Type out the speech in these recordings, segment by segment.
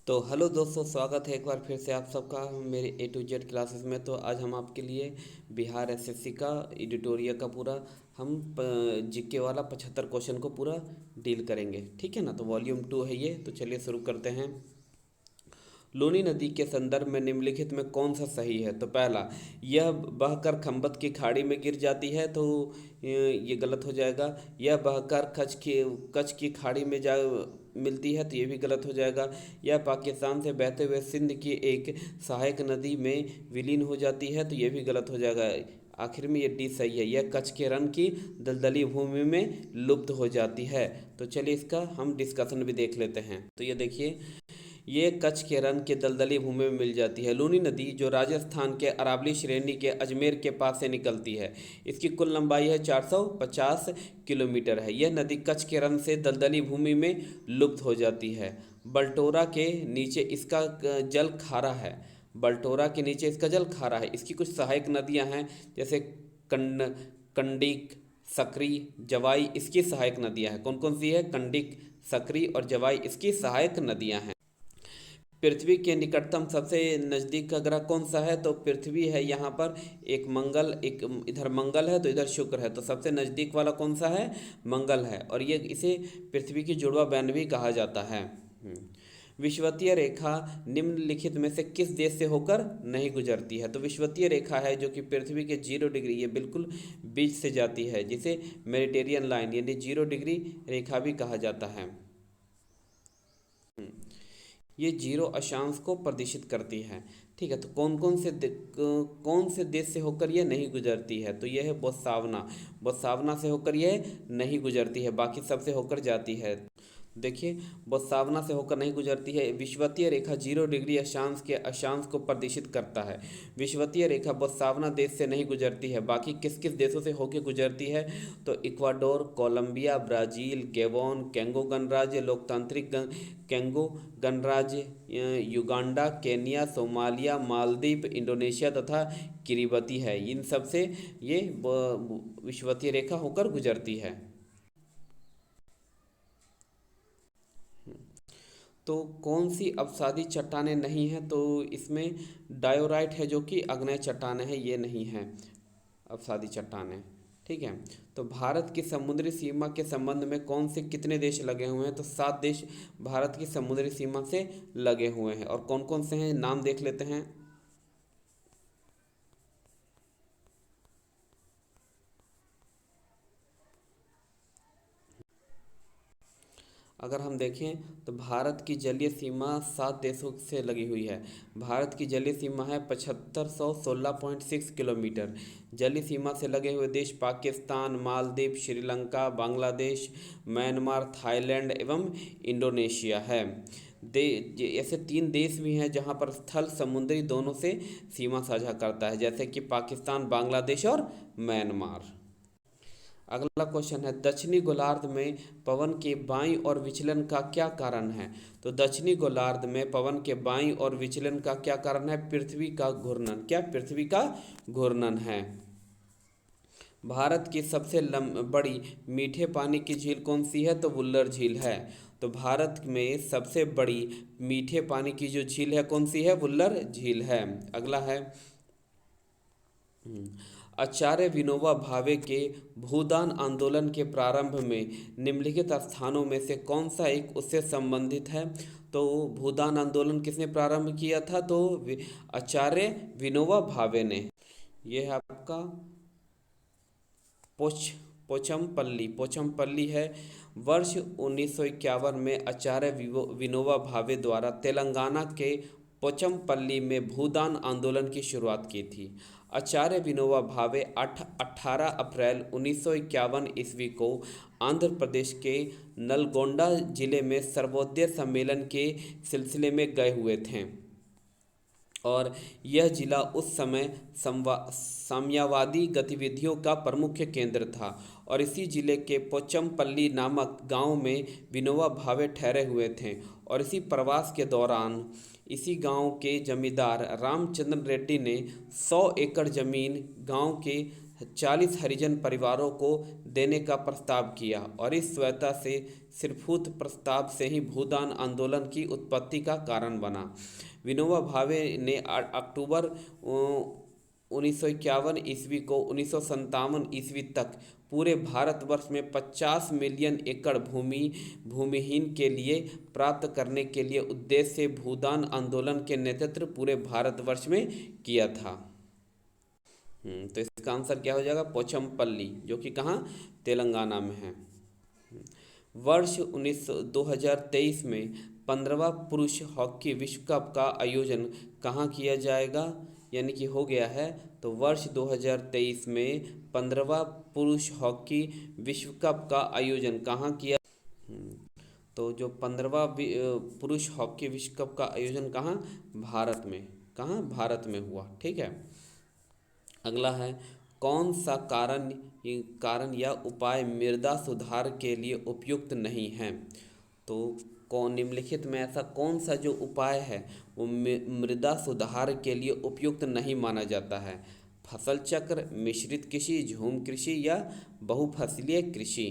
तो हेलो दोस्तों, स्वागत है एक बार फिर से आप सबका मेरे A to Z क्लासेस में। तो आज हम आपके लिए बिहार एसएससी का एडिटोरियल का पूरा हम जीके वाला 75 क्वेश्चन को पूरा डील करेंगे। ठीक है ना। तो वॉल्यूम 2 है ये। तो चलिए शुरू करते हैं। लूनी नदी के संदर्भ में निम्नलिखित में कौन सा सही है? तो पहला, यह बहकर खंबत की खाड़ी में गिर जाती है, तो ये गलत हो जाएगा। यह बहकर कच्छ की खाड़ी में जा मिलती है, तो ये भी गलत हो जाएगा। यह पाकिस्तान से बहते हुए सिंध की एक सहायक नदी में विलीन हो जाती है, तो ये भी गलत हो जाएगा। आखिर में ये डी सही है। यह कच्छ के रण की दलदली भूमि में लुप्त हो जाती है। तो चलिए इसका हम डिस्कशन भी देख लेते हैं। तो ये देखिए, ये कच्छ के रण के दलदली भूमि में मिल जाती है। लूनी नदी जो राजस्थान के अरावली श्रेणी के अजमेर के पास से निकलती है। इसकी कुल लंबाई है 450 किलोमीटर है। यह नदी कच्छ के रण से दलदली भूमि में लुप्त हो जाती है। बलटोरा के नीचे इसका जल खारा है। बलटोरा के नीचे इसका जल खारा है। इसकी कुछ सहायक नदियां हैं, जैसे कंडिक, सकरी, जवाई इसकी सहायक नदियां हैं। कौन कौन सी है? कंडिक, सकरी और जवाई इसकी सहायक नदियां हैं। पृथ्वी के निकटतम सबसे नज़दीक का ग्रह कौन सा है? तो पृथ्वी है यहाँ पर। एक मंगल, एक इधर मंगल है तो इधर शुक्र है। तो सबसे नज़दीक वाला कौन सा है? मंगल है। और ये इसे पृथ्वी की जुड़वा बहन भी कहा जाता है। विषुवतीय रेखा निम्नलिखित में से किस देश से होकर नहीं गुजरती है? तो विषुवतीय रेखा है जो कि पृथ्वी के 0 डिग्री, ये बिल्कुल बीच से जाती है, जिसे मेडिटेरियन लाइन यानी 0 डिग्री रेखा भी कहा जाता है। ये 0 अक्षांश को प्रदर्शित करती है। ठीक है। तो कौन से देश से होकर यह नहीं गुजरती है? तो यह है बोत्सवाना। बोत्सवाना से होकर यह नहीं गुजरती है, बाकी सब से होकर जाती है। देखिए, बोत्सवाना से होकर नहीं गुजरती है। विषुवतीय रेखा 0 डिग्री अक्षांश के अक्षांश को प्रदर्शित करता है। विषुवतीय रेखा बोत्सवाना देश से नहीं गुजरती है। बाकी किस किस देशों से होकर गुजरती है? तो इक्वाडोर, कोलंबिया, ब्राज़ील, गैबोन, केंगो गणराज्य, लोकतांत्रिक केंगो गणराज्य, Uganda, Kenya, Somalia, Maldives, Indonesia तथा किरिबती है। इन सब से ये विषुवतीय रेखा होकर गुजरती है। तो कौन सी अपसादी चट्टानें नहीं हैं? तो इसमें डायोराइट है जो कि आग्नेय चट्टानें हैं, ये नहीं है अपसादी चट्टानें। ठीक है। तो भारत की समुद्री सीमा के संबंध में कौन से कितने देश लगे हुए हैं? तो 7 देश भारत की समुद्री सीमा से लगे हुए हैं। और कौन कौन से हैं, नाम देख लेते हैं। अगर हम देखें तो भारत की जलीय सीमा 7 देशों से लगी हुई है। भारत की जलीय सीमा है 7516.6 किलोमीटर। जलीय सीमा से लगे हुए देश पाकिस्तान, मालदीव, श्रीलंका, बांग्लादेश, म्यांमार, थाईलैंड एवं इंडोनेशिया है। दे ऐसे 3 देश भी हैं जहां पर स्थल समुद्री दोनों से सीमा साझा करता है, जैसे कि पाकिस्तान, बांग्लादेश और म्यांमार। अगला क्वेश्चन है, दक्षिणी गोलार्ध में पवन के बाईं और विचलन का क्या कारण है? तो दक्षिणी गोलार्ध में पवन के बाईं और विचलन का क्या कारण है? पृथ्वी का घूर्णन। क्या? पृथ्वी का घूर्णन है। भारत की सबसे बड़ी मीठे पानी की झील कौन सी है? तो वुल्लर झील है। तो भारत में सबसे बड़ी मीठे पानी की जो झील है कौन सी है? वुल्लर झील है। अगला है, आचार्य विनोबा भावे के भूदान आंदोलन के प्रारंभ में निम्नलिखित स्थानों में से कौन सा एक उससे संबंधित है? तो भूदान आंदोलन किसने प्रारंभ किया था? तो आचार्य विनोबा भावे ने। यह है आपका पोचमपल्ली। पोचमपल्ली है। वर्ष 1951 में आचार्य विनोबा भावे द्वारा तेलंगाना के पोचमपल्ली में भूदान आंदोलन की शुरुआत की थी। आचार्य विनोबा भावे 18 अप्रैल 1951 ईस्वी को आंध्र प्रदेश के नलगोंडा जिले में सर्वोदय सम्मेलन के सिलसिले में गए हुए थे। और यह जिला उस समय साम्यवादी गतिविधियों का प्रमुख केंद्र था। और इसी जिले के पोचमपल्ली नामक गांव में विनोबा भावे ठहरे हुए थे। और इसी प्रवास के दौरान इसी गांव के जमींदार रामचंद्र रेड्डी ने 100 एकड़ जमीन गांव के 40 हरिजन परिवारों को देने का प्रस्ताव किया और इस स्वायत्तता से सिरफूत प्रस्ताव से ही भूदान आंदोलन की उत्पत्ति का कारण बना। विनोबा भावे ने अक्टूबर 1951 ईस्वी को 1957 ईस्वी तक पूरे भारतवर्ष में 50 मिलियन एकड़ भूमि भूमिहीन के लिए प्राप्त करने के लिए उद्देश्य से भूदान आंदोलन के नेतृत्व पूरे भारतवर्ष में किया था। तो इसका आंसर क्या हो जाएगा? पोचमपल्ली, जो कि कहाँ? तेलंगाना में है। वर्ष 2023 में 15वां पुरुष हॉकी विश्व कप का आयोजन कहाँ किया जाएगा, यानी कि हो गया है। तो वर्ष 2023 में 15वां पुरुष हॉकी विश्व कप का आयोजन कहाँ किया? तो जो 15वां पुरुष हॉकी विश्व कप का आयोजन कहाँ? भारत में। कहाँ? भारत में हुआ। ठीक है। अगला है, कौन सा कारण या उपाय मृदा सुधार के लिए उपयुक्त नहीं है? तो कौन निम्नलिखित में ऐसा कौन सा जो उपाय है वो मृदा सुधार के लिए उपयुक्त नहीं माना जाता है? फसल चक्र, मिश्रित कृषि, झूम कृषि या बहुफसलीय कृषि?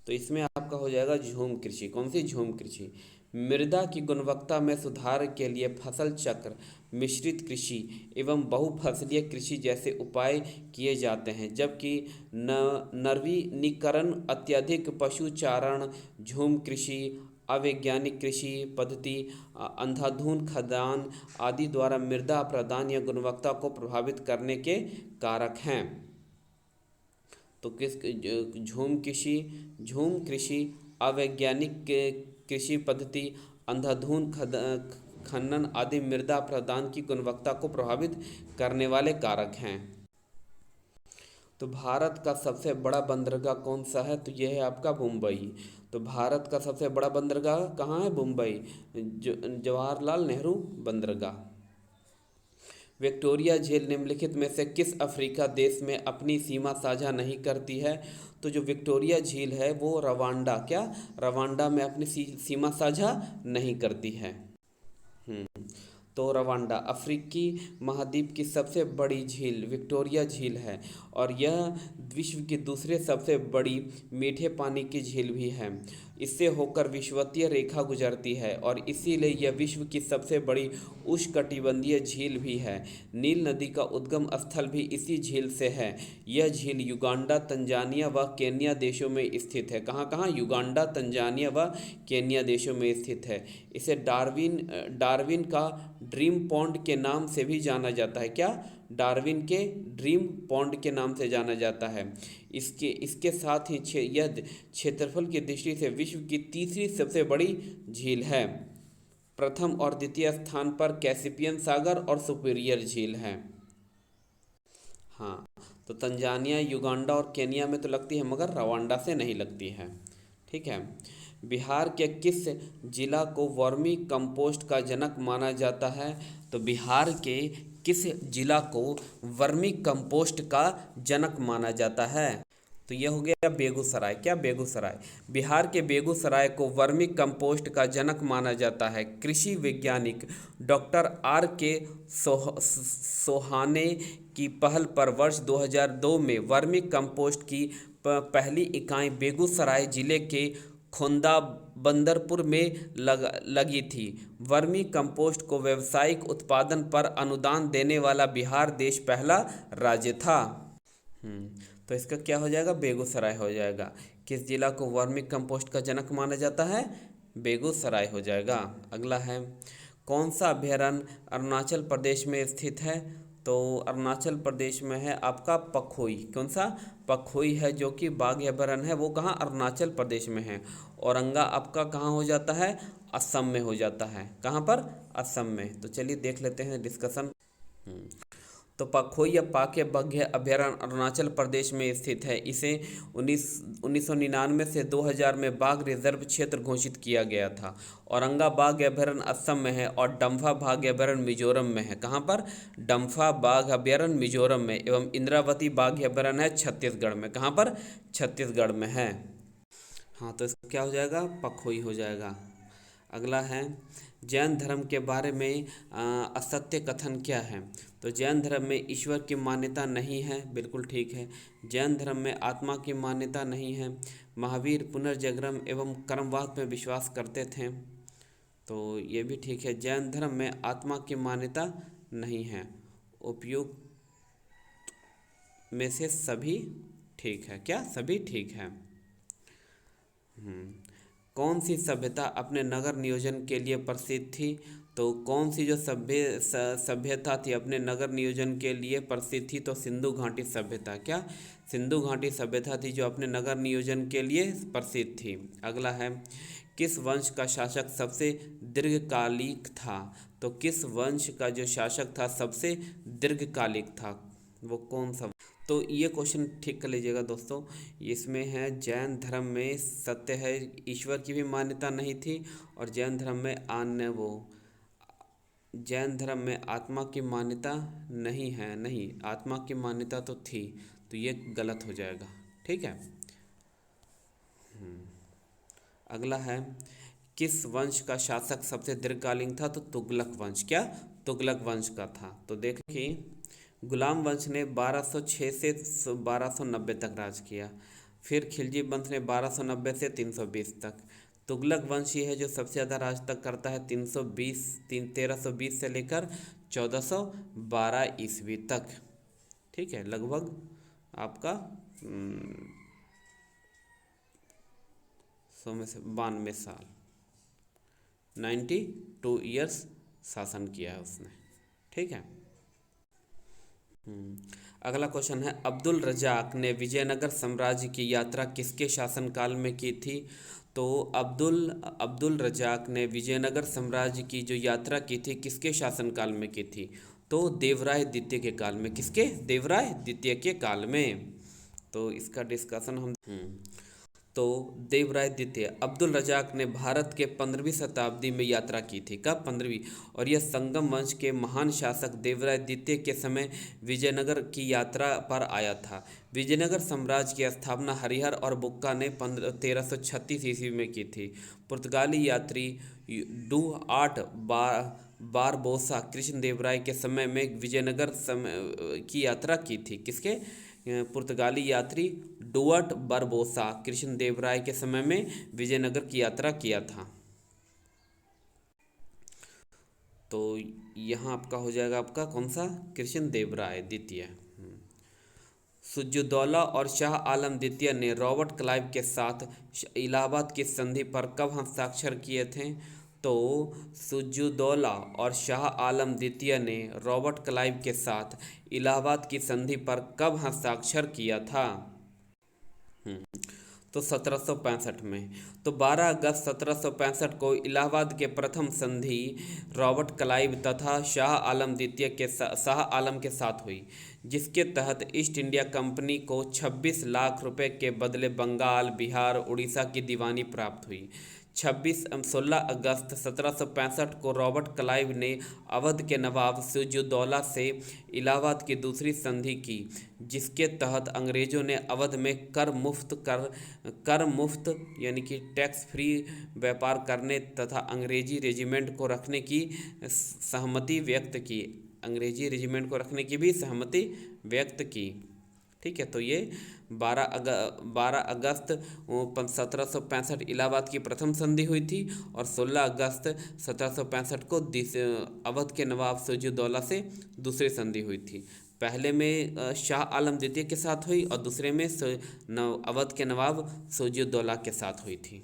तो इसमें आपका हो जाएगा झूम कृषि। कौन सी? झूम कृषि। मृदा की गुणवत्ता में सुधार के लिए फसल चक्र, मिश्रित कृषि एवं बहुफसलीय कृषि जैसे उपाय किए जाते हैं, जबकि नवीनीकरण, अत्यधिक पशुचारण, झूम कृषि, अवैज्ञानिक कृषि पद्धति, अंधाधुंध खदान आदि द्वारा मृदा प्रदान या गुणवत्ता को प्रभावित करने के कारक हैं। तो किस? झूम कृषि, अवैज्ञानिक कृषि पद्धति, अंधाधुंध खनन आदि मृदा प्रदान की गुणवत्ता को प्रभावित करने वाले कारक हैं। तो भारत का सबसे बड़ा बंदरगाह कौन सा है? तो यह है आपका मुंबई। तो भारत का सबसे बड़ा बंदरगाह कहाँ है? मुंबई, जवाहरलाल नेहरू बंदरगाह। विक्टोरिया झील निम्नलिखित में से किस अफ्रीका देश में अपनी सीमा साझा नहीं करती है? तो जो विक्टोरिया झील है वो रवांडा, क्या? रवांडा में अपनी सीमा साझा नहीं करती है। तो रवांडा अफ्रीकी महाद्वीप की सबसे बड़ी झील विक्टोरिया झील है और यह विश्व की दूसरे सबसे बड़ी मीठे पानी की झील भी है। इससे होकर विषुवतीय रेखा गुजरती है और इसीलिए यह विश्व की सबसे बड़ी उष्णकटिबंधीय झील भी है। नील नदी का उद्गम स्थल भी इसी झील से है। यह झील युगांडा, तंजानिया व केन्या देशों में स्थित है। कहाँ कहाँ? युगांडा, तंजानिया व केन्या देशों में स्थित है। इसे डार्विन का ड्रीम पॉन्ड के नाम से भी जाना जाता है। क्या? डार्विन के ड्रीम पॉन्ड के नाम से जाना जाता है। इसके साथ ही यह क्षेत्रफल की दृष्टि से विश्व की तीसरी सबसे बड़ी झील है। प्रथम और द्वितीय स्थान पर कैस्पियन सागर और सुपीरियर झील है। हाँ, तो तंजानिया, युगांडा और केन्या में तो लगती है मगर रवांडा से नहीं लगती है। ठीक है। बिहार के किस जिला को वर्मी कंपोस्ट का जनक माना जाता है? तो बिहार के किस जिला को वर्मी कंपोस्ट का जनक माना जाता है? तो यह हो गया बेगूसराय। क्या? बेगूसराय। बिहार के बेगूसराय को वर्मी कंपोस्ट का जनक माना जाता है। कृषि वैज्ञानिक डॉक्टर R.K. सोहाने की पहल पर वर्ष 2002 में वर्मी कंपोस्ट की पहली इकाई बेगूसराय जिले के खोंदाबंदरपुर में लगी थी। वर्मी कंपोस्ट को व्यावसायिक उत्पादन पर अनुदान देने वाला बिहार देश पहला राज्य था। तो इसका क्या हो जाएगा? बेगूसराय हो जाएगा। किस जिला को वर्मी कंपोस्ट का जनक माना जाता है? बेगूसराय हो जाएगा। अगला है, कौन सा अभयारण्य अरुणाचल प्रदेश में स्थित है? तो अरुणाचल प्रदेश में है आपका पखोई। कौन सा? पखोई है, जो कि बाघ अभयारण्य है। वो कहाँ? अरुणाचल प्रदेश में है। औरंगा आपका कहाँ हो जाता है? असम में हो जाता है। कहाँ पर? असम में। तो चलिए देख लेते हैं डिस्कशन। तो पखोई या पाके बाघ अभयारण्य अरुणाचल प्रदेश में स्थित है। इसे 1999 से 2000 में बाघ रिजर्व क्षेत्र घोषित किया गया था। औरंगा बाघ अभयारण्य असम में है और डम्फा बाघ अभयारण्य मिजोरम में है। कहाँ पर? डम्फा बाघ अभयारण्य मिजोरम में। एवं इंद्रावती बाघ अभयारण्य है छत्तीसगढ़ में। कहाँ पर? छत्तीसगढ़ में है। हाँ, तो इसका क्या हो जाएगा? पखोई हो जाएगा। अगला है जैन धर्म के बारे में असत्य कथन क्या है। तो जैन धर्म में ईश्वर की मान्यता नहीं है, बिल्कुल ठीक है। जैन धर्म में आत्मा की मान्यता नहीं है। महावीर पुनर्जन्म एवं कर्मवाद में विश्वास करते थे, तो ये भी ठीक है। जैन धर्म में आत्मा की मान्यता नहीं है। उपयुक्त में से सभी ठीक है, क्या सभी ठीक है। कौन सी सभ्यता अपने नगर नियोजन के लिए प्रसिद्ध थी। तो कौन सी जो सभ्यता थी अपने नगर नियोजन के लिए प्रसिद्ध थी, तो सिंधु घाटी सभ्यता। क्या सिंधु घाटी सभ्यता थी जो अपने नगर नियोजन के लिए प्रसिद्ध थी। अगला है किस वंश का शासक सबसे दीर्घकालिक था। तो किस वंश का जो शासक था सबसे दीर्घकालिक था, वो कौन सा। तो ये क्वेश्चन ठीक कर लीजिएगा दोस्तों। इसमें है जैन धर्म में सत्य है, ईश्वर की भी मान्यता नहीं थी, और जैन धर्म में जैन धर्म में आत्मा की मान्यता नहीं है। नहीं, आत्मा की मान्यता तो थी, तो ये गलत हो जाएगा। ठीक है। अगला है किस वंश का शासक सबसे दीर्घकालीन था। तो तुगलक वंश। क्या तुगलक वंश का था। तो देखिए गुलाम वंश ने 1206 से 1290 तक राज किया। फिर खिलजी वंश ने 1290 से 320 तक। तुगलक वंश ही है जो सबसे ज़्यादा राज तक करता है, 1320 से लेकर 1412 ईस्वी तक। ठीक है, लगभग आपका 100 में से 92 साल, 92 ईयर्स शासन किया है उसने। ठीक है। अगला क्वेश्चन है अब्दुल रजाक ने विजयनगर साम्राज्य की यात्रा किसके शासनकाल में की थी। तो अब्दुल रजाक ने विजयनगर साम्राज्य की जो यात्रा की थी किसके शासनकाल में की थी। तो देवराय द्वितीय के काल में। किसके, देवराय द्वितीय के काल में। तो इसका डिस्कशन हम तो देवराय द्वितीय अब्दुल रजाक ने भारत के 15वीं शताब्दी में यात्रा की थी। कब, 15वीं। और यह संगम वंश के महान शासक देवराय द्वितीय के समय विजयनगर की यात्रा पर आया था। विजयनगर साम्राज्य की स्थापना हरिहर और बुक्का ने 1336 ईस्वी में की थी। पुर्तगाली यात्री डू 8 बारबोसा कृष्णदेवराय के समय में विजयनगर की यात्रा की थी। किसके, पुर्तगाली यात्री डुअर्ट बारबोसा कृष्णदेवराय के समय में विजयनगर की यात्रा किया था। तो यहाँ आपका हो जाएगा आपका कौन सा, कृष्णदेवराय द्वितीय। सुज्जुदौला और शाह आलम द्वितीय ने रॉबर्ट क्लाइव के साथ इलाहाबाद की संधि पर कब हस्ताक्षर किए थे। तो सुज्जुदौला और शाह आलम द्वितीय ने रॉबर्ट क्लाइव के साथ इलाहाबाद की संधि पर कब हस्ताक्षर किया था। तो 1765 में। तो 12 अगस्त 1765 को इलाहाबाद के प्रथम संधि रॉबर्ट क्लाइव तथा शाह आलम द्वितीय के शाह आलम के साथ हुई, जिसके तहत ईस्ट इंडिया कंपनी को 26 लाख रुपए के बदले बंगाल, बिहार, उड़ीसा की दीवानी प्राप्त हुई। 16 अगस्त 1765 को रॉबर्ट क्लाइव ने अवध के नवाब सिराजुद्दौला से इलाहाबाद की दूसरी संधि की, जिसके तहत अंग्रेजों ने अवध में कर मुफ्त यानी कि टैक्स फ्री व्यापार करने तथा अंग्रेजी रेजिमेंट को रखने की सहमति व्यक्त की। अंग्रेजी रेजिमेंट को रखने की भी सहमति व्यक्त की। ठीक है। तो ये 12 अगस्त 1765 इलाहाबाद की प्रथम संधि हुई थी, और 16 अगस्त 1765 को अवध के नवाब सिराजुद्दौला से दूसरी संधि हुई थी। पहले में शाह आलम द्वितीय के साथ हुई और दूसरे में अवध के नवाब सिराजुद्दौला के साथ हुई थी।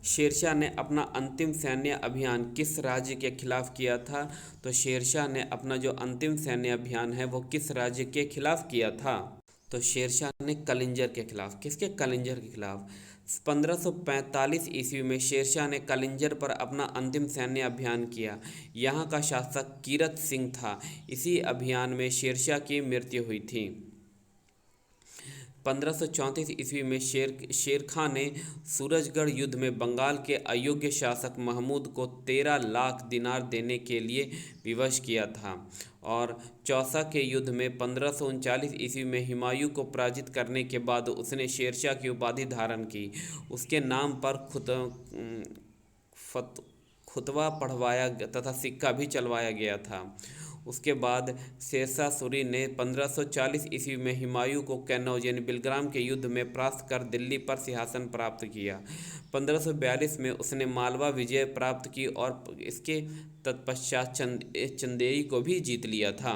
शेरशाह ने अपना अंतिम सैन्य अभियान किस राज्य के खिलाफ किया था। तो शेरशाह ने अपना जो अंतिम सैन्य अभियान है वो किस राज्य के खिलाफ किया था। तो शेरशाह ने कलिंजर के खिलाफ। किसके, कलिंजर के खिलाफ। 1545 ईस्वी में शेरशाह ने कलिंजर पर अपना अंतिम सैन्य अभियान किया। यहाँ का शासक कीरत सिंह था। इसी अभियान में शेरशाह की मृत्यु हुई थी। 1534 ईस्वी में शेर खां ने सूरजगढ़ युद्ध में बंगाल के अयोग्य शासक महमूद को 13 लाख दिनार देने के लिए विवश किया था। और चौसा के युद्ध में 1539 ईस्वी में हुमायूं को पराजित करने के बाद उसने शेरशाह की उपाधि धारण की। उसके नाम पर खुतवा पढ़वाया तथा सिक्का भी चलवाया गया था। उसके बाद शेरशाह सूरी ने 1540 ईस्वी में हुमायूं को कन्नौज यानी बिलग्राम के युद्ध में परास्त कर दिल्ली पर सिंहासन प्राप्त किया। 1542 में उसने मालवा विजय प्राप्त की और इसके तत्पश्चात चंदेरी को भी जीत लिया था।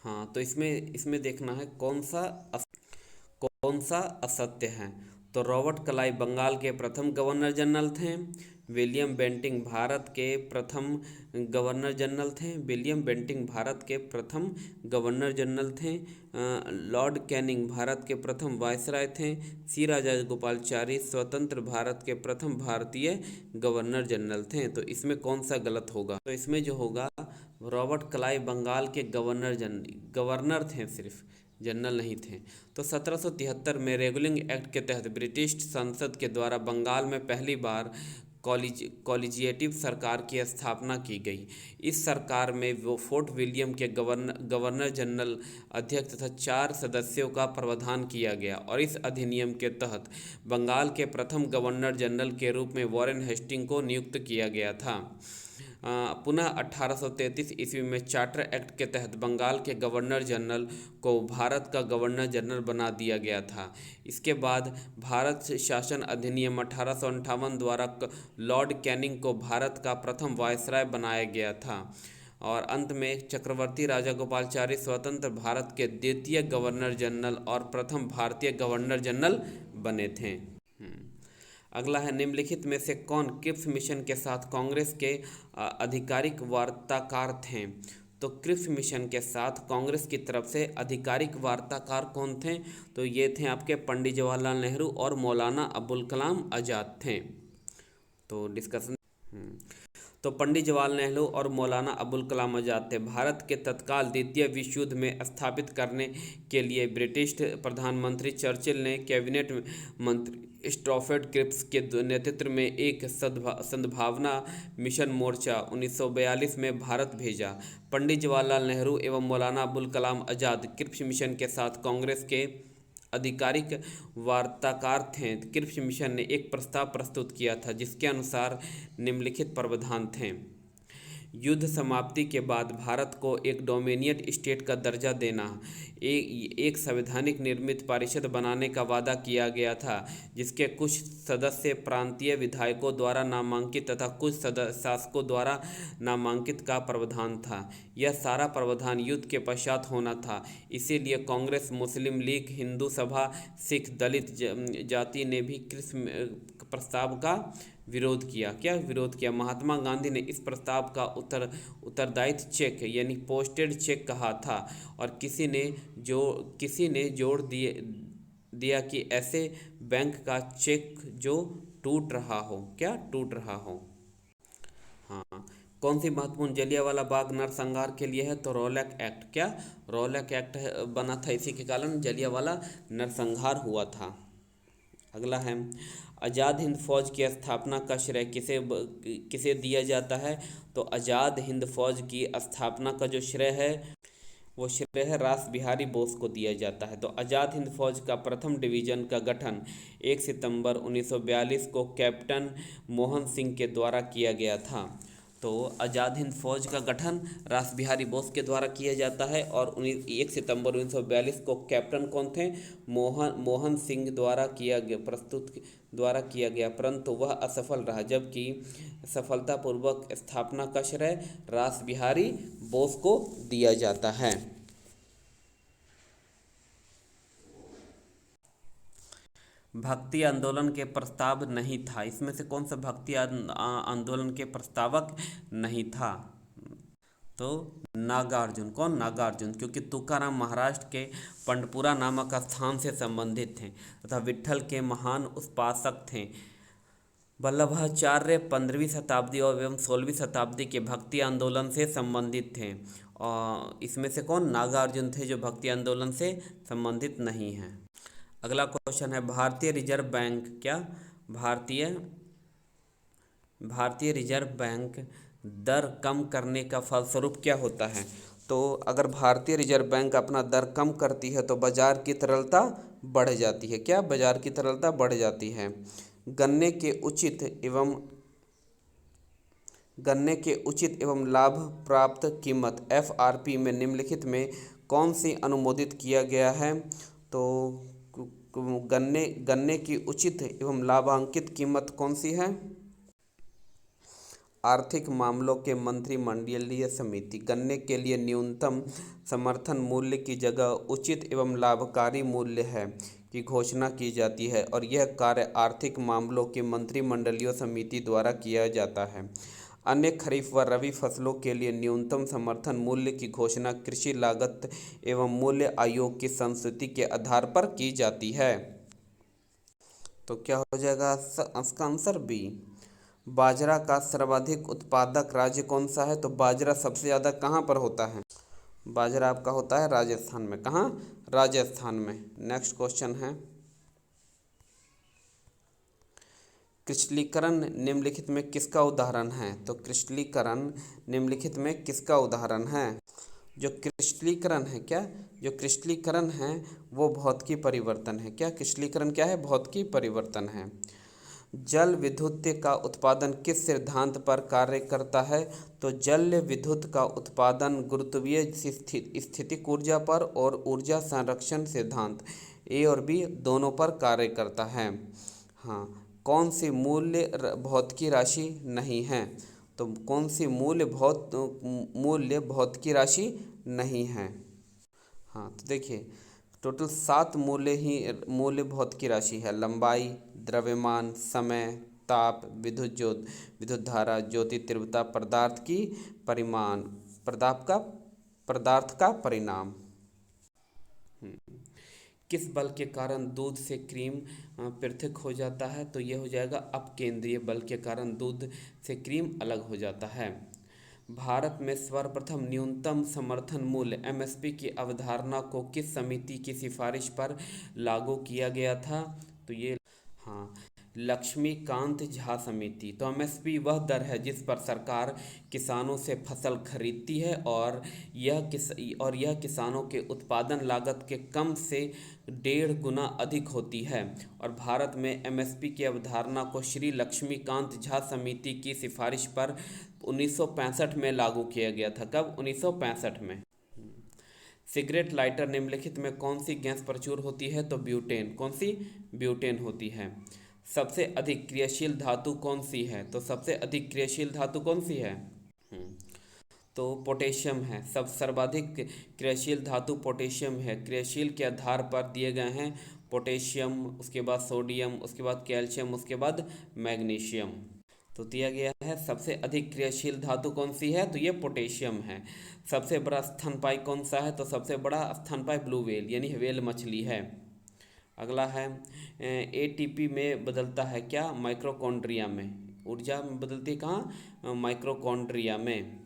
हाँ, तो इसमें देखना है कौन सा असत्य है। तो रॉबर्ट क्लाइव बंगाल के प्रथम गवर्नर जनरल थे। विलियम बेंटिंक भारत के प्रथम गवर्नर जनरल थे। विलियम बेंटिंक भारत के प्रथम गवर्नर जनरल थे। लॉर्ड कैनिंग भारत के प्रथम वायसराय थे। सी राजागोपालाचारी स्वतंत्र भारत के प्रथम भारतीय गवर्नर जनरल थे। तो इसमें कौन सा गलत होगा? तो इसमें जो होगा, रॉबर्ट क्लाइव बंगाल के गवर्नर थे, सिर्फ जनरल नहीं थे। तो 1773 में रेगुलिंग एक्ट के तहत ब्रिटिश संसद के द्वारा बंगाल में पहली बार कॉलेजिएटिव सरकार की स्थापना की गई। इस सरकार में वो फोर्ट विलियम के गवर्नर जनरल अध्यक्ष तथा 4 सदस्यों का प्रावधान किया गया और इस अधिनियम के तहत बंगाल के प्रथम गवर्नर जनरल के रूप में वॉरेन हेस्टिंग को नियुक्त किया गया था। पुनः 1833 ईस्वी में चार्टर एक्ट के तहत बंगाल के गवर्नर जनरल को भारत का गवर्नर जनरल बना दिया गया था। इसके बाद भारत शासन अधिनियम 1858 द्वारा लॉर्ड कैनिंग को भारत का प्रथम वायसराय बनाया गया था। और अंत में चक्रवर्ती राजागोपालाचारी स्वतंत्र भारत के द्वितीय गवर्नर जनरल और प्रथम भारतीय गवर्नर जनरल बने थे। अगला है, निम्नलिखित में से कौन क्रिप्स मिशन के साथ कांग्रेस के आधिकारिक वार्ताकार थे? तो क्रिप्स मिशन के साथ कांग्रेस की तरफ से आधिकारिक वार्ताकार कौन थे? तो ये थे आपके पंडित जवाहरलाल नेहरू और मौलाना अबुल कलाम आज़ाद थे। तो डिस्कशन तो पंडित जवाहरलाल नेहरू और मौलाना अबुल कलाम आज़ाद थे। भारत के तत्काल द्वितीय विश्व युद्ध में स्थापित करने के लिए ब्रिटिश प्रधानमंत्री चर्चिल ने कैबिनेट मंत्री स्टॉफर्ड क्रिप्स के नेतृत्व में एक सद्भावना मिशन मोर्चा 1942 में भारत भेजा। पंडित जवाहरलाल नेहरू एवं मौलाना अबुल कलाम आज़ाद क्रिप्स मिशन के साथ कांग्रेस के आधिकारिक वार्ताकार थे। क्रिप्स मिशन ने एक प्रस्ताव प्रस्तुत किया था जिसके अनुसार निम्नलिखित प्रावधान थे। युद्ध समाप्ति के बाद भारत को एक डोमिनियन स्टेट का दर्जा देना, एक संवैधानिक निर्मित परिषद बनाने का वादा किया गया था जिसके कुछ सदस्य प्रांतीय विधायकों द्वारा नामांकित तथा कुछ शासकों द्वारा नामांकित का प्रावधान था। यह सारा प्रावधान युद्ध के पश्चात होना था। इसीलिए कांग्रेस, मुस्लिम लीग, हिंदू सभा, सिख, दलित जाति ने भी क्रिप्स प्रस्ताव का विरोध किया। क्या विरोध किया? महात्मा गांधी ने इस प्रस्ताव का उत्तरदायित्व चेक यानी पोस्टेड चेक कहा था और किसी ने जोड़ दिया कि ऐसे बैंक का चेक जो टूट रहा हो। क्या टूट रहा हो? हाँ, कौन सी महत्वपूर्ण जलियांवाला बाग नरसंहार के लिए है? तो रौलक एक्ट। क्या रौलक एक्ट बना था, इसी के कारण जलियांवाला नरसंहार हुआ था। अगला है, आज़ाद हिंद फौज की स्थापना का श्रेय किसे दिया जाता है? तो आज़ाद हिंद फौज की स्थापना का जो श्रेय है वो श्रेय है रास बिहारी बोस को दिया जाता है। तो आज़ाद हिंद फौज का प्रथम डिवीज़न का गठन 1 सितंबर 1942 को कैप्टन मोहन सिंह के द्वारा किया गया था। तो आज़ाद हिंद फौज का गठन रास बिहारी बोस के द्वारा किया जाता है और 1 सितंबर 1942 को कैप्टन कौन थे? मोहन सिंह द्वारा किया गया, परंतु वह असफल रहा, जबकि सफलतापूर्वक स्थापना का श्रेय रास बिहारी बोस को दिया जाता है। भक्ति आंदोलन के प्रस्ताव नहीं था। इसमें से कौन सा भक्ति आंदोलन के प्रस्तावक नहीं था? तो नागार्जुन। कौन? नागार्जुन, क्योंकि तुकाराम महाराष्ट्र के पंडपुरा नामक स्थान से संबंधित थे तथा विट्ठल के महान उपासक थे। वल्लभाचार्य 15वीं शताब्दी और एवं 16वीं शताब्दी के भक्ति आंदोलन से संबंधित थे। और इसमें से कौन? नागार्जुन थे, जो भक्ति आंदोलन से संबंधित नहीं हैं। अगला क्वेश्चन है, भारतीय रिजर्व बैंक क्या? भारतीय रिजर्व बैंक दर कम करने का फलस्वरूप क्या होता है? तो अगर भारतीय रिजर्व बैंक अपना दर कम करती है तो बाजार की तरलता बढ़ जाती है। क्या? बाजार की तरलता बढ़ जाती है। गन्ने के उचित एवं लाभ प्राप्त कीमत FRP में निम्नलिखित में कौन सी अनुमोदित किया गया है? तो गन्ने की उचित एवं लाभांकित कीमत कौन सी है? आर्थिक मामलों के मंत्रिमंडलीय समिति। गन्ने के लिए न्यूनतम समर्थन मूल्य की जगह उचित एवं लाभकारी मूल्य है की घोषणा की जाती है और यह कार्य आर्थिक मामलों की मंत्रिमंडलीय समिति द्वारा किया जाता है। अन्य खरीफ व रबी फसलों के लिए न्यूनतम समर्थन मूल्य की घोषणा कृषि लागत एवं मूल्य आयोग की संस्तुति के आधार पर की जाती है। तो क्या हो जाएगा इसका आंसर? बी। बाजरा का सर्वाधिक उत्पादक राज्य कौन सा है? तो बाजरा सबसे ज़्यादा कहाँ पर होता है? बाजरा आपका होता है राजस्थान में। कहाँ? राजस्थान में। नेक्स्ट क्वेश्चन है, क्रिस्टलीकरण निम्नलिखित में किसका उदाहरण है? तो क्रिस्टलीकरण निम्नलिखित में किसका उदाहरण है? जो क्रिस्टलीकरण है क्या? जो क्रिस्टलीकरण है वो भौतिकी परिवर्तन है। क्या? क्रिस्टलीकरण क्या है? भौतिकी परिवर्तन है। जल विद्युत का उत्पादन किस सिद्धांत पर कार्य करता है? तो जल विद्युत का उत्पादन गुरुत्वीय स्थितिक ऊर्जा पर और ऊर्जा संरक्षण सिद्धांत ए और बी दोनों पर कार्य करता है। हाँ, कौन सी मूल्य भौतिकी राशि नहीं है? तो कौन सी मूल्य भौतिकी राशि नहीं है? हाँ, तो देखिए टोटल 7 मूल्य भौतिकी राशि है। लंबाई, द्रव्यमान, समय, ताप, विद्युत धारा, ज्योति तीव्रता, पदार्थ का परिणाम। किस बल के कारण दूध से क्रीम पृथक हो जाता है? तो ये हो जाएगा अपकेंद्रीय बल के कारण दूध से क्रीम अलग हो जाता है। भारत में सर्वप्रथम न्यूनतम समर्थन मूल्य MSP की अवधारणा को किस समिति की सिफारिश पर लागू किया गया था? तो ये हाँ, लक्ष्मीकांत झा समिति। तो MSP वह दर है जिस पर सरकार किसानों से फसल खरीदती है और यह किसानों के उत्पादन लागत के कम से 1.5 गुना अधिक होती है। और भारत में MSP की अवधारणा को श्री लक्ष्मीकांत झा समिति की सिफारिश पर 1965 में लागू किया गया था। कब? 1965 में। सिगरेट लाइटर निम्नलिखित में कौन सी गैस प्रचुर होती है? तो ब्यूटेन। कौन सी? ब्यूटेन होती है। सबसे अधिक क्रियाशील धातु कौन सी है? तो सबसे अधिक क्रियाशील धातु कौन सी है? तो पोटेशियम है। सब सर्वाधिक क्रियाशील धातु पोटेशियम है। क्रियाशील के आधार पर दिए गए हैं पोटेशियम, उसके बाद सोडियम, उसके बाद कैल्शियम, उसके बाद मैग्नीशियम। तो दिया गया है सबसे अधिक क्रियाशील धातु कौन सी है? तो ये पोटेशियम है। सबसे बड़ा स्तनपायी कौन सा है? तो सबसे बड़ा स्तनपायी ब्लू व्हेल यानी व्हेल मछली है। अगला है, ATP में बदलता है क्या? माइक्रोकॉन्ड्रिया में। ऊर्जा में बदलती है कहाँ? माइक्रोकॉन्ड्रिया में।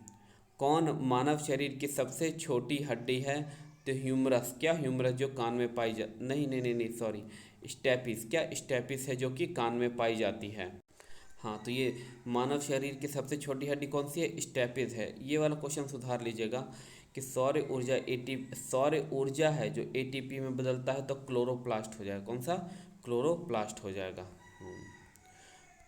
कौन मानव शरीर की सबसे छोटी हड्डी है? तो ह्यूमरस। क्या? ह्यूमरस जो कान में पाई जा नहीं सॉरी, स्टेपिस। क्या? स्टेपिस है जो कि कान में पाई जाती है। हाँ, तो ये मानव शरीर की सबसे छोटी हड्डी कौन सी है? स्टेपिस है। ये वाला क्वेश्चन सुधार लीजिएगा कि सौर ऊर्जा है जो ATP में बदलता है तो क्लोरोप्लास्ट हो जाएगा। कौन सा? क्लोरोप्लास्ट हो जाएगा।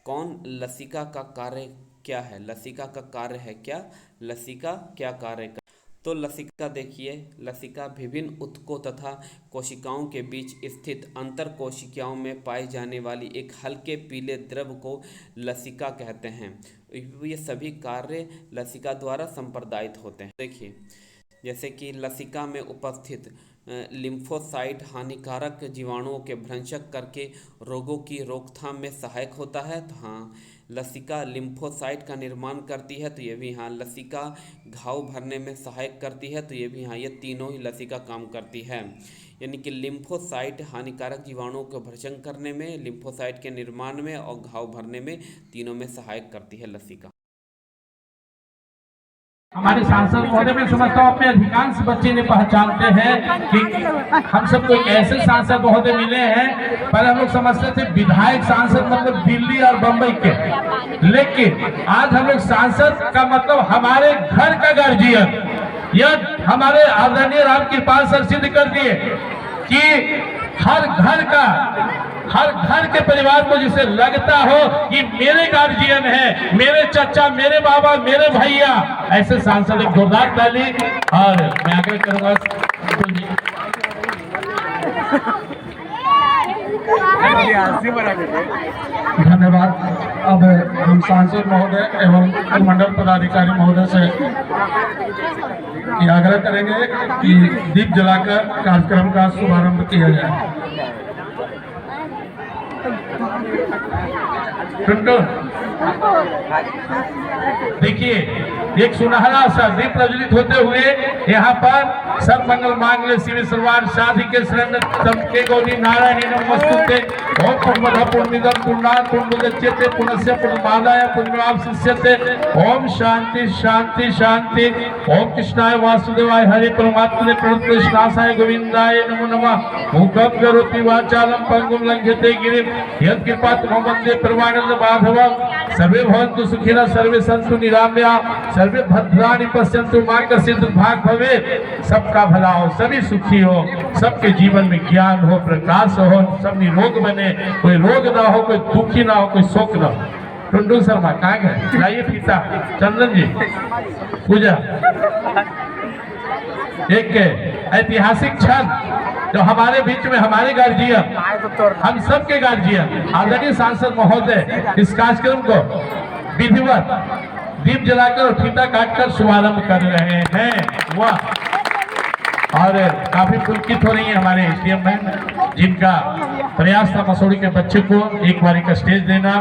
कौन लसिका का कार्य क्या है? लसिका का कार्य है क्या? लसिका क्या कार्य कर? तो लसिका देखिए, लसिका विभिन्न ऊतकों तथा कोशिकाओं के बीच स्थित अंतर कोशिकाओं में पाई जाने वाली एक हल्के पीले द्रव को लसिका कहते हैं। ये सभी कार्य लसिका द्वारा संप्रदायित होते हैं। देखिए, जैसे कि लसिका में उपस्थित लिम्फोसाइट हानिकारक जीवाणुओं के भ्रंशक करके रोगों की रोकथाम में सहायक होता है। तो हाँ, लसिका लिम्फोसाइट का निर्माण करती है। तो ये भी हाँ, लसिका घाव भरने में सहायक करती है। तो ये भी हाँ, ये तीनों ही लसिका काम करती है। यानी कि लिम्फोसाइट हानिकारक जीवाणुओं को भक्षण करने में, लिम्फोसाइट के निर्माण में और घाव भरने में, तीनों में सहायक करती है लसिका। हमारे सांसद महोदय, मैं समझता हूँ अपने अधिकांश बच्चे ने पहचानते हैं कि हम सबको एक ऐसे सांसद महोदय मिले हैं। पहले हम लोग समझते थे विधायक सांसद मतलब दिल्ली और बंबई के, लेकिन आज हम लोग सांसद का मतलब हमारे घर का गार्जियन। यह हमारे आदरणीय रामकृपाल सर सिद्ध कर दिए कि हर घर के परिवार को जिसे लगता हो कि मेरे गार्जियन है, मेरे चचा, मेरे बाबा, मेरे भैया, ऐसे सांसद एक जोरदार ताली। और मैं आगे करूंगा धन्यवाद। अब हम सांसद महोदय एवं मंडल पदाधिकारी महोदय से आग्रह करेंगे कि दीप जलाकर कार्यक्रम का शुभारंभ किया जाए। देखिए, एक सुनहरा सा दीप प्रज्वलित होते हुए यहाँ पर सब मंगल मांगल्ये शिव सर्वार्थ साधिके शरण्ये गौरी नारायणी नमोस्तुते। ओम पूर्णमदः पूर्णमिदं पूर्णात् पूर्णमुदच्यते पूर्णस्य पूर्णमादाय पूर्णमेवावशिष्यते। ओम शांति शांति शांति। ओम कृष्णाय वासुदेवाय हरे परमात्मने प्रणतक्लेशनाशाय गोविंदाय नमो नमः। मूकं करोति वाचालं पंगुं लंघयते गिरिं यत्कृपातमहं वन्दे परमानंद माधवं। सर्वे भवन्तु सुखिनः सर्वे सन्तु निरामया सर्वे भद्राणि पश्यन्तु मा कश्चित् दुर्भाग् भवेत्। सबका भला हो, सभी सुखी हो, सबके जीवन में ज्ञान हो, प्रकाश हो, सब निरोग बने, कोई रोग ना हो, कोई दुखी ना हो, कोई शोक ना हो। टुंडू शर्मा कहाँ गए? लाइए पिता चंदन जी पूजा। एक ऐतिहासिक क्षण जो हमारे बीच में हमारे गार्जियन, हम सबके गार्जियन आदरणीय सांसद महोदय इस कार्यक्रम को विधिवत दीप जलाकर और फीता काटकर शुभारंभ कर रहे हैं। वाह! और काफी पुलकित हो रही है हमारे एसडीएम मैम, जिनका प्रयास था मसूरी के बच्चे को एक बारी का स्टेज देना।